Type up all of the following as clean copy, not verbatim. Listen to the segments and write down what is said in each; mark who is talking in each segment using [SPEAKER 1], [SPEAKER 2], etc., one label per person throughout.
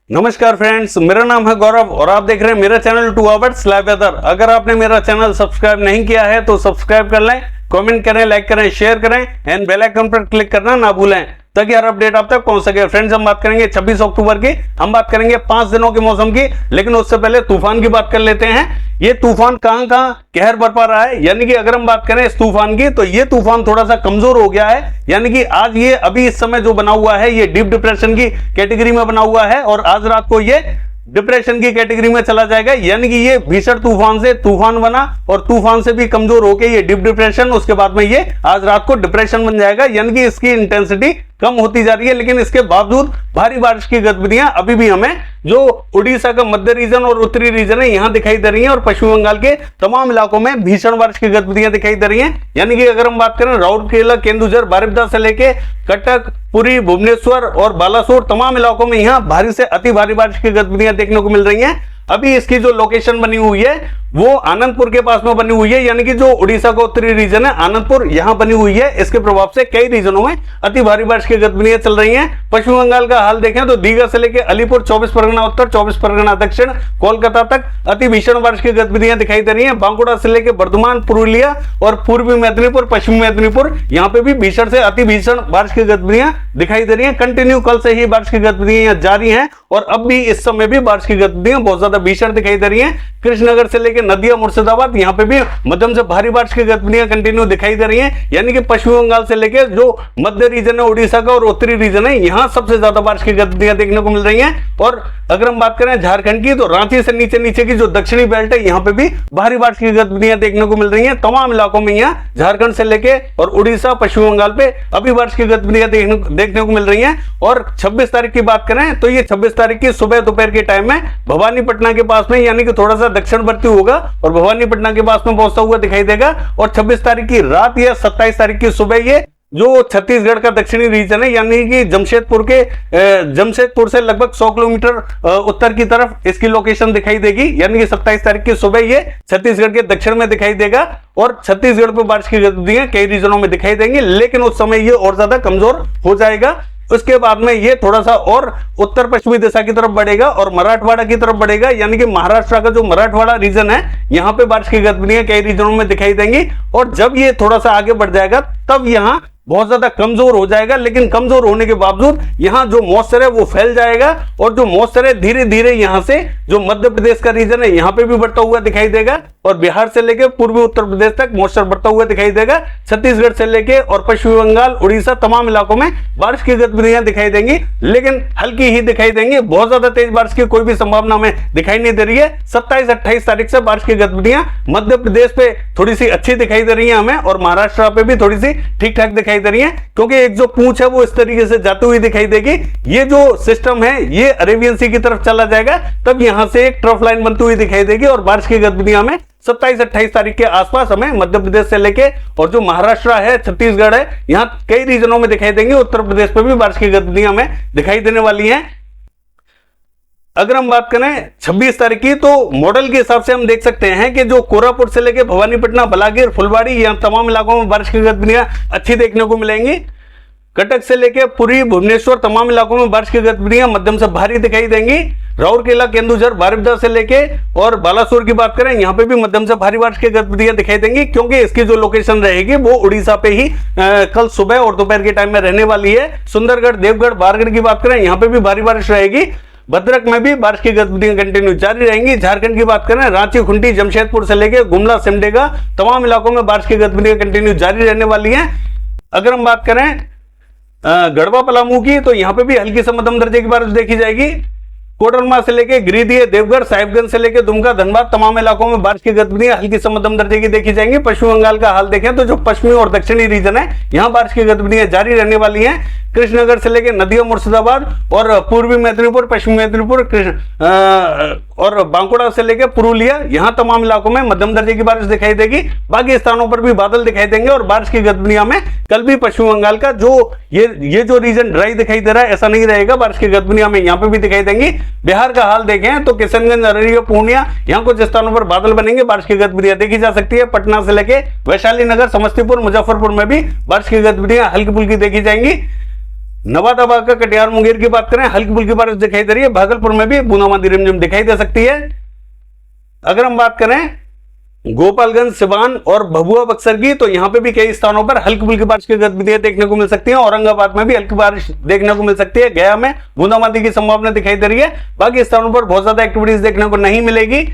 [SPEAKER 1] नमस्कार फ्रेंड्स, मेरा नाम है गौरव और आप देख रहे हैं मेरा चैनल 2 आवर्स लाइव वेदर। अगर आपने मेरा चैनल सब्सक्राइब नहीं किया है तो सब्सक्राइब कर लें, कमेंट करें, लाइक करें, शेयर करें एंड बेल आइकन पर क्लिक करना ना भूलें ताकि हर अपडेट आप तक पहुंच सके। फ्रेंड्स, हम बात करेंगे 26 अक्टूबर की, हम बात करेंगे 5 दिनों के मौसम की, लेकिन उससे पहले तूफान की बात कर लेते हैं। ये तूफान कहां कहां कहर बरपा रहा है, यानी कि अगर हम बात करें इस तूफान की तो ये तूफान थोड़ा सा कमजोर हो गया है, यानी कि आज ये अभी इस समय जो बना हुआ है ये डीप डिप्रेशन की कैटेगरी में बना हुआ है और आज रात को ये डिप्रेशन की कैटेगरी में चला जाएगा, यानी कि ये भीषण तूफान से तूफान बना और तूफान से भी कमजोर होके ये डीप डिप्रेशन, उसके बाद में ये आज रात को डिप्रेशन बन जाएगा, यानी कि इसकी इंटेंसिटी कम होती जा रही है। लेकिन इसके बावजूद भारी बारिश की गतिविधियां अभी भी हमें जो उड़ीसा का मध्य रीजन और उत्तरी रीजन है यहां दिखाई दे रही हैं और पश्चिम बंगाल के तमाम इलाकों में भीषण बारिश की गतिविधियां दिखाई दे रही हैं। यानी कि अगर हम बात करें राउरकेला, केंदुझर, बारिपदा से लेके कटक, पुरी, भुवनेश्वर और बालासोर तमाम इलाकों में यहां भारी से अति भारी बारिश की गतिविधियां देखने को मिल रही हैं। अभी इसकी जो लोकेशन बनी हुई है वो आनंदपुर के पास में बनी हुई है, यानी कि जो उड़ीसा का उत्तरी रीजन है आनंदपुर यहां बनी हुई है। इसके प्रभाव से कई रीजनों में अति भारी बारिश की गतिविधियां चल रही हैं। पश्चिम बंगाल का हाल देखें तो दीघा से लेकर अलीपुर, 24 परगना उत्तर, 24 परगना दक्षिण, कोलकाता तक अति भीषण बारिश की गतिविधियां दिखाई दे रही है। बांकुड़ा से लेकर बर्धमान, पुरुलिया और पूर्वी मेदिनीपुर, पश्चिमी मेदिनीपुर यहां पे भी भीषण से अति भीषण बारिश की गतिविधियां दिखाई दे रही है। कंटिन्यू कल से ही बारिश की गतिविधियां जारी है और अब भी इस समय भी बारिश की गतिविधियां बहुत ज्यादा भीषण दिखाई दे रही है। कृष्णनगर से लेकर नदिया, मुर्शिदाबाद यहां पे भी मध्यम से भारी बारिश की गतिविधियां कंटिन्यू दिखाई दे रही हैं, यानी कि पश्चिम बंगाल से लेकर जो मध्य रीजन है उड़ीसा का और उत्तरी रीजन है यहां सबसे ज्यादा बारिश की गतिविधियां देखने को मिल रही हैं। और अगर हम बात करें झारखंड की तो रांची से नीचे नीचे की जो दक्षिणी बेल्ट है यहां पे भी भारी बारिश की गतिविधियां देखने को मिल रही हैं। तमाम इलाकों में यहां झारखंड से लेकर और उड़ीसा, पश्चिम बंगाल पे अभी बारिश की गतिविधियां देखने को मिल रही हैं। और 26 तारीख की बात करें तो ये 26 तारीख की सुबह दोपहर के टाइम में भवानीपटना के पास में, यानी कि थोड़ा सा दक्षिणवर्ती होगा और भवानीपटना के पास में पहुंचता हुआ दिखाई देगा। और 26 तारीख की रात या 27 तारीख की सुबह ये जो छत्तीसगढ़ का दक्षिणी रीजन है, यानी कि जमशेदपुर से लगभग 100 किलोमीटर उत्तर की तरफ इसकी लोकेशन दिखाई देगी, यानी कि 27 तारीख की सुबह ये छत्तीसगढ़ के दक्षिण में दिखाई देगा और छत्तीसगढ़ पर बारिश की गतिविधियां कई रीजनों में दिखाई देंगी, लेकिन उस समय ये और ज्यादा कमजोर हो जाएगा। उसके बाद में ये थोड़ा सा और उत्तर पश्चिमी दिशा की तरफ बढ़ेगा और मराठवाड़ा की तरफ बढ़ेगा, यानी कि महाराष्ट्र का जो मराठवाड़ा रीजन है यहां पे बारिश की गतिविधियां कई रीजनों में दिखाई देंगी। और जब ये थोड़ा सा आगे बढ़ जाएगा तब यहां बहुत ज्यादा कमजोर हो जाएगा, लेकिन कमजोर होने के बावजूद यहां जो मॉइस्चर है वो फैल जाएगा और जो मॉइस्चर है धीरे धीरे यहां से जो मध्य प्रदेश का रीजन है यहां पे भी बढ़ता हुआ दिखाई देगा और बिहार से लेकर पूर्वी उत्तर प्रदेश तक मॉइस्चर बढ़ता हुआ दिखाई देगा। छत्तीसगढ़ से लेकर और पश्चिम बंगाल, उड़ीसा तमाम इलाकों में बारिश की गतिविधियां दिखाई देंगी, लेकिन हल्की ही दिखाई देंगी। बहुत ज्यादा तेज बारिश की कोई भी संभावना हमें दिखाई नहीं दे रही है। 27-28 तारीख से बारिश की गतिविधियां मध्य प्रदेश पे थोड़ी सी अच्छी दिखाई दे रही है हमें और महाराष्ट्र पे भी थोड़ी सी ठीक ठाक दिखाई दे रही है, क्योंकि एक जो पूंछ है वो इस तरीके से जाती हुई दिखाई देगी। ये जो सिस्टम है ये अरेबियन सी की तरफ चला जाएगा, तब यहां से एक ट्रफ लाइन बनती हुई दिखाई देगी और बारिश की गतिविधियां हमें 27-28 तारीख के आसपास हमें मध्य प्रदेश से लेके और जो महाराष्ट्र है, छत्तीसगढ़ है, यहां कई रीजनों में दिखाई देंगे। उत्तर प्रदेश पर भी बारिश की गतिविधियां हमें दिखाई देने वाली हैं। अगर हम बात करें 26 तारीख की तो मॉडल के हिसाब से हम देख सकते हैं कि जो कोरापुट से लेकर भवानीपटना, बलागीर, फुलबाड़ी यहां तमाम इलाकों में बारिश की गतिविधियां अच्छी देखने को मिलेंगी। कटक से लेकर पुरी, भुवनेश्वर तमाम इलाकों में बारिश की गतिविधियां मध्यम से भारी दिखाई देंगी। राउरकेला, केंदुझर, बारिपदा से लेके और बालासोर की बात करें यहां पे भी मध्यम से भारी बारिश की गतिविधियां दिखाई देंगी, क्योंकि इसकी जो लोकेशन रहेगी वो उड़ीसा पे ही कल सुबह और दोपहर के टाइम में रहने वाली है। सुंदरगढ़, देवगढ़, बारगढ़ की बात करें यहां पे भी भारी बारिश रहेगी। भद्रक में भी बारिश की गतिविधियां कंटिन्यू जारी रहेंगी। झारखंड की बात करें रांची, खूंटी, जमशेदपुर से लेकर गुमला, सिमडेगा तमाम इलाकों में बारिश की गतिविधियां कंटिन्यू जारी रहने वाली हैं। अगर हम बात करें गढ़वा, पलामू की तो यहां पे भी हल्की से मध्यम दर्जे की बारिश देखी जाएगी। कोडरमा से लेकर गिरिडीह, देवघर, साहिबगंज से लेकर दुमका, धनबाद तमाम इलाकों में बारिश की गतिविधियां हल्की से मध्यम दर्जे की देखी जाएंगी। पश्चिम बंगाल का हाल देखें तो जो पश्चिमी और दक्षिणी रीजन है यहां बारिश की गतिविधियां जारी रहने वाली हैं। कृष्णनगर से लेकर नदिया, मुर्शिदाबाद और पूर्वी मेदिनीपुर, पश्चिमी मेदिनीपुर और बांकुड़ा से लेकर पुरुलिया यहां तमाम इलाकों में मध्यम दर्जे की बारिश दिखाई देगी। बाकी स्थानों पर भी बादल दिखाई देंगे और बारिश की गतिविधियां में कल भी पश्चिम बंगाल का जो ये जो रीजन ड्राई दिखाई दे रहा है ऐसा नहीं रहेगा, बारिश की गतिविधियां हमें यहां पे भी दिखाई देंगी। बिहार का हाल देखें तो किशनगंज, अररिया, पूर्णिया यहां कुछ स्थानों पर बादल बनेंगे, बारिश की गतिविधियां देखी जा सकती है। पटना से लेकर वैशाली नगर, समस्तीपुर, मुजफ्फरपुर में भी बारिश की गतिविधियां हल्की फुल्की देखी जाएंगी। नवादा, बांका, कटिहार, मुंगेर की बात करें हल्की फुल्की बारिश दिखाई दे रही है। भागलपुर में भी बूंदाबांदी रिमझिम दिखाई दे सकती है। अगर हम बात करें गोपालगंज, सिवान और भभुआ, बक्सर की, तो यहां पे भी कई स्थानों पर हल्की फुल्की बारिश की गतिविधियां देखने को मिल सकती हैं। औरंगाबाद में भी हल्की बारिश देखने को मिल सकती है। गया में बूंदाबांदी की संभावना दिखाई दे रही है। बाकी स्थानों पर बहुत ज्यादा एक्टिविटीज देखने को नहीं मिलेगी।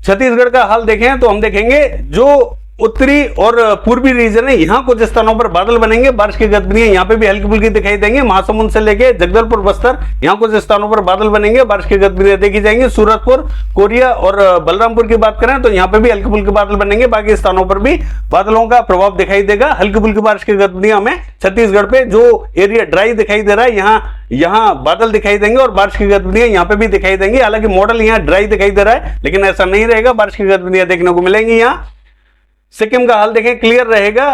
[SPEAKER 1] छत्तीसगढ़ का हाल देखें तो हम देखेंगे जो उत्तरी और पूर्वी रीजन है, यहां कुछ स्थानों पर बादल बनेंगे। बारिश की गतिविधियां यहां पे भी हल्की फुल्की दिखाई देंगी। महासमुंद से लेके जगदलपुर, बस्तर, यहां कुछ स्थानों पर बादल बनेंगे। बारिश की गतिविधियां देखी जाएंगी। सूरतपुर, कोरिया और बलरामपुर की बात करें तो यहां पे भी हल्की फुल्की बादल बनेंगे। बाकी स्थानों पर भी बादलों का प्रभाव दिखाई देगा। हल्की फुल्की बारिश की गतिविधियां हमें छत्तीसगढ़ पे जो एरिया ड्राई दिखाई दे रहा है, यहां बादल दिखाई देंगे और बारिश की गतिविधियां यहां पे भी दिखाई देंगी। हालांकि मॉडल यहां ड्राई दिखाई दे रहा है, लेकिन ऐसा नहीं रहेगा। बारिश की गतिविधियां देखने को मिलेंगी। यहां सिक्किम का हाल देखें, क्लियर रहेगा।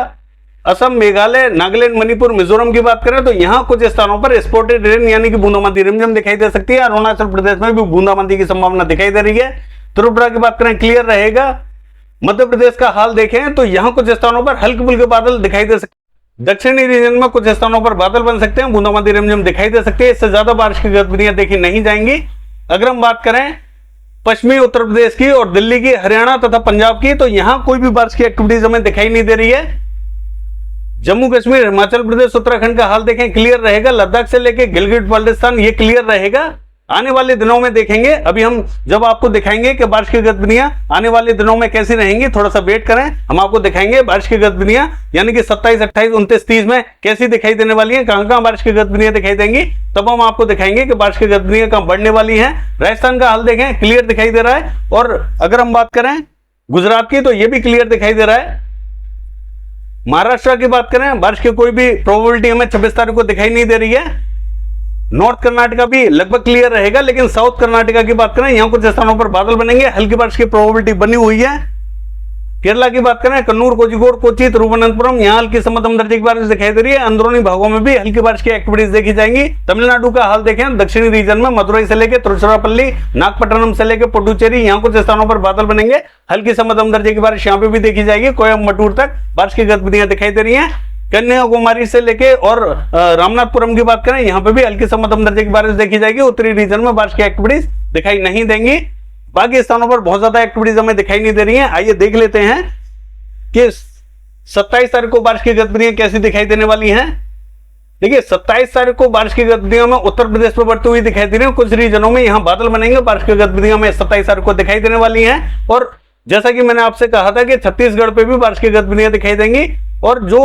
[SPEAKER 1] असम, मेघालय, नागालैंड, मणिपुर, मिजोरम की बात करें तो यहां कुछ स्थानों पर स्पॉटेड रेन यानी कि बूंदाबांदी रिमझिम दिखाई दे सकती है। अरुणाचल प्रदेश में भी बूंदाबांदी की संभावना दिखाई दे रही है। त्रिपुरा की बात करें, क्लियर रहेगा। मध्य प्रदेश का हाल देखें तो यहां कुछ स्थानों पर हल्के फुल्के बादल दिखाई दे सकते हैं। दक्षिणी रीजन में कुछ स्थानों पर बादल बन सकते हैं, बूंदाबांदी रिमझिम दिखाई दे सकती है। इससे ज्यादा बारिश की गतिविधियां देखी नहीं जाएंगी। अगर हम बात करें पश्चिमी उत्तर प्रदेश की और दिल्ली की, हरियाणा तथा पंजाब की, तो यहां कोई भी बारिश की एक्टिविटीज हमें दिखाई नहीं दे रही है। जम्मू कश्मीर, हिमाचल प्रदेश, उत्तराखंड का हाल देखें, क्लियर रहेगा। लद्दाख से लेके गिलगिट बाल्टिस्तान ये क्लियर रहेगा। आने वाले दिनों में देखेंगे, अभी हम जब आपको दिखाएंगे कि बारिश की गतिविधियां आने वाले दिनों में कैसी रहेंगी, थोड़ा सा वेट करें, हम आपको दिखाएंगे बारिश की गतिविधियां यानी कि 27, 28, 29, 30 में कैसी दिखाई देने वाली है, कहां बारिश की गतिविधियां दिखाई देंगी। तब हम आपको दिखाएंगे कि बारिश की गतिविधियां कहां बढ़ने वाली हैं। राजस्थान का हाल देखें, क्लियर दिखाई दे रहा है। और अगर हम बात करें गुजरात की, तो यह भी क्लियर दिखाई दे रहा है। महाराष्ट्र की बात करें, बारिश की कोई भी प्रोबेबिलिटी हमें 26 तारीख को दिखाई नहीं दे रही है। नॉर्थ कर्नाटका भी लगभग क्लियर रहेगा, लेकिन साउथ कर्नाटका की बात करें, यहां कुछ स्थानों पर बादल बनेंगे, हल्की बारिश की प्रोबेबिलिटी बनी हुई है। केरला की बात करें, कन्नूर, कोझिकोड, कोच्चि, तिरुवनंतपुरम, यहां हल्की से मध्यम दर्जे की बारिश दिखाई दे रही है। अंदरूनी भागों में भी हल्की बारिश की एक्टिविटीज देखी जाएंगी। तमिलनाडु का हाल देखें, दक्षिणी रीजन में मदुरई से लेकर तिरुचिरापल्ली, नागपट्टनम से लेकर पुडुचेरी, यहां कुछ स्थानों पर बादल बनेंगे, हल्की से मध्यम दर्जे की बारिश यहां पे भी देखी जाएगी। कोयम्बटूर तक बारिश की गतिविधियां दिखाई दे रही है। कन्याकुमारी से लेके और रामनाथपुरम की बात करें, यहां पे भी हल्की से मध्यम दर्जे की बारिश देखी जाएगी। उत्तरी रीजन में बारिश की एक्टिविटीज दिखाई नहीं देंगी। बाकी स्थानों पर बहुत ज्यादा एक्टिविटीज हमें दिखाई नहीं दे रही हैं। आइए देख लेते हैं कि 27 तारीख को बारिश की गतिविधियां कैसी दिखाई देने वाली हैं। देखिए 27 तारीख को बारिश की गतिविधियों में उत्तर प्रदेश पर बढ़ती हुई दिखाई दे रही है। कुछ रीजनों में यहां बादल बनेंगे, बारिश की गतिविधियां में 27 तारीख को दिखाई देने वाली हैं। और जैसा कि मैंने आपसे कहा था कि छत्तीसगढ़ पे भी बारिश की गतिविधियां दिखाई देंगी। और जो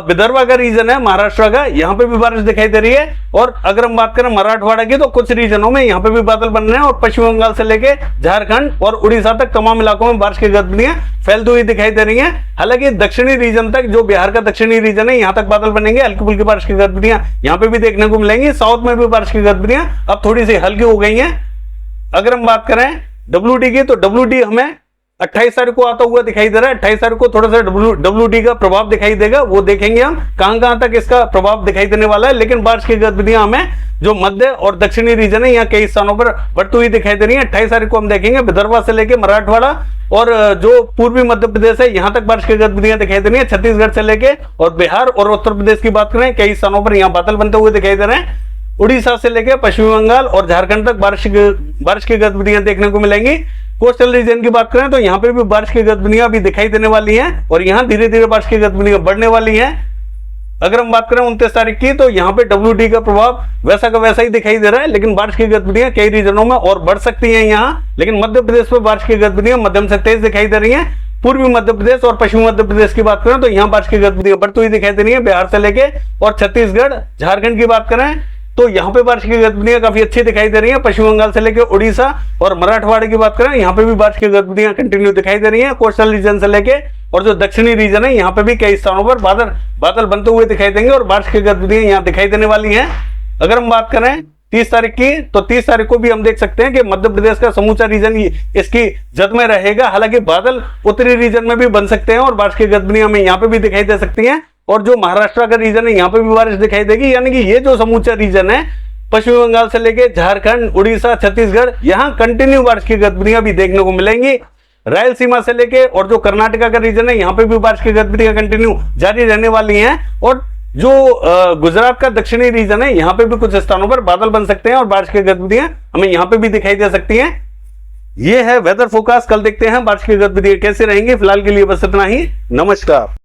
[SPEAKER 1] विदर्भ का रीजन है महाराष्ट्र का, यहां पे भी बारिश दिखाई दे रही है। और अगर हम बात करें मराठवाड़ा की, तो कुछ रीजनों में यहां पे भी बादल बन रहे हैं। और पश्चिम बंगाल से लेके झारखंड और उड़ीसा तक तमाम इलाकों में बारिश की गतिविधियां फैलती हुई दिखाई दे रही हैं। हालांकि दक्षिणी रीजन तक, जो बिहार का दक्षिणी रीजन है, यहां तक बादल बनेंगे, हल्की फुल्की बारिश की गतिविधियां यहां पे भी देखने को मिलेंगी। साउथ में भी बारिश की गतिविधियां अब थोड़ी सी हल्की हो गई हैं। अगर हम बात करें WD की, तो WD हमें 28 तारीख को आता हुआ दिखाई दे रहा है। 28 तारीख को थोड़ा सा WD का प्रभाव दिखाई देगा, वो देखेंगे हम कहां तक इसका प्रभाव दिखाई देने वाला है। लेकिन बारिश की गतिविधियां हमें जो मध्य और दक्षिणी रीजन है, यहाँ कई स्थानों पर बढ़ती हुई दिखाई दे रही है। 28 तारीख को हम देखेंगे विदर्भ से लेकर मराठवाड़ा और जो पूर्वी मध्य प्रदेश है, यहां तक बारिश की गतिविधियां दिखाई दे रही है। छत्तीसगढ़ से लेकर और बिहार और उत्तर प्रदेश की बात करें, कई स्थानों पर यहाँ बादल बनते हुए दिखाई दे रहे हैं। उड़ीसा से लेकर पश्चिम बंगाल और झारखंड तक बारिश की गतिविधियां देखने को मिलेंगी। कोस्टल रीजन की बात करें तो यहां पे भी बारिश की गतिविधियां भी दिखाई देने वाली हैं और यहां धीरे धीरे बारिश की गतिविधियां बढ़ने वाली हैं। अगर हम बात करें 29 तारीख की, तो यहां पे WD का प्रभाव वैसा का वैसा ही दिखाई दे रहा है, लेकिन बारिश की गतिविधियां कई रीजनों में और बढ़ सकती हैं यहां। लेकिन मध्य प्रदेश में बारिश की गतिविधियां मध्यम से तेज दिखाई दे रही हैं। पूर्वी मध्य प्रदेश और पश्चिमी मध्य प्रदेश की बात करें तो यहाँ बारिश की गतिविधियां बढ़ती हुई दिखाई दे रही है। बिहार से लेके और छत्तीसगढ़, झारखंड की बात करें तो यहाँ पे बारिश की गतिविधियां काफी अच्छी दिखाई दे रही हैं। पश्चिम बंगाल से लेकर उड़ीसा और मराठवाड़ा की बात करें, यहाँ पे भी बारिश की गतिविधियां कंटिन्यू दिखाई दे रही हैं। कोस्टल रीजन से लेके और जो दक्षिणी रीजन है, यहाँ पे भी कई स्थानों पर बादल बनते हुए दिखाई देंगे और बारिश की गतिविधियां यहाँ दिखाई देने वाली हैं। अगर हम बात करें 30 तारीख की, तो 30 तारीख को भी हम देख सकते हैं कि मध्य प्रदेश का समूचा रीजन इसकी जद में रहेगा। हालांकि बादल उत्तरी रीजन में भी बन सकते हैं और बारिश की गतिविधियां हमें यहाँ पे भी दिखाई दे सकती हैं। और जो महाराष्ट्र का रीजन है, यहाँ पे भी बारिश दिखाई देगी। यानी कि ये जो समूचा रीजन है, पश्चिम बंगाल से लेके झारखंड, उड़ीसा, छत्तीसगढ़, यहाँ कंटिन्यू बारिश की गतिविधियां भी देखने को मिलेंगी। रायलसीमा से लेके और जो कर्नाटका का रीजन है, यहाँ पे भी बारिश की गतिविधियां कंटिन्यू जारी रहने वाली हैं। और जो गुजरात का दक्षिणी रीजन है, यहां पे भी कुछ स्थानों पर बादल बन सकते हैं और बारिश की गतिविधियां हमें यहां पे भी दिखाई दे सकती हैं। ये है वेदर फोरकास्ट। कल देखते हैं बारिश की गतिविधियां कैसे रहेंगी। फिलहाल के लिए बस इतना ही। नमस्कार।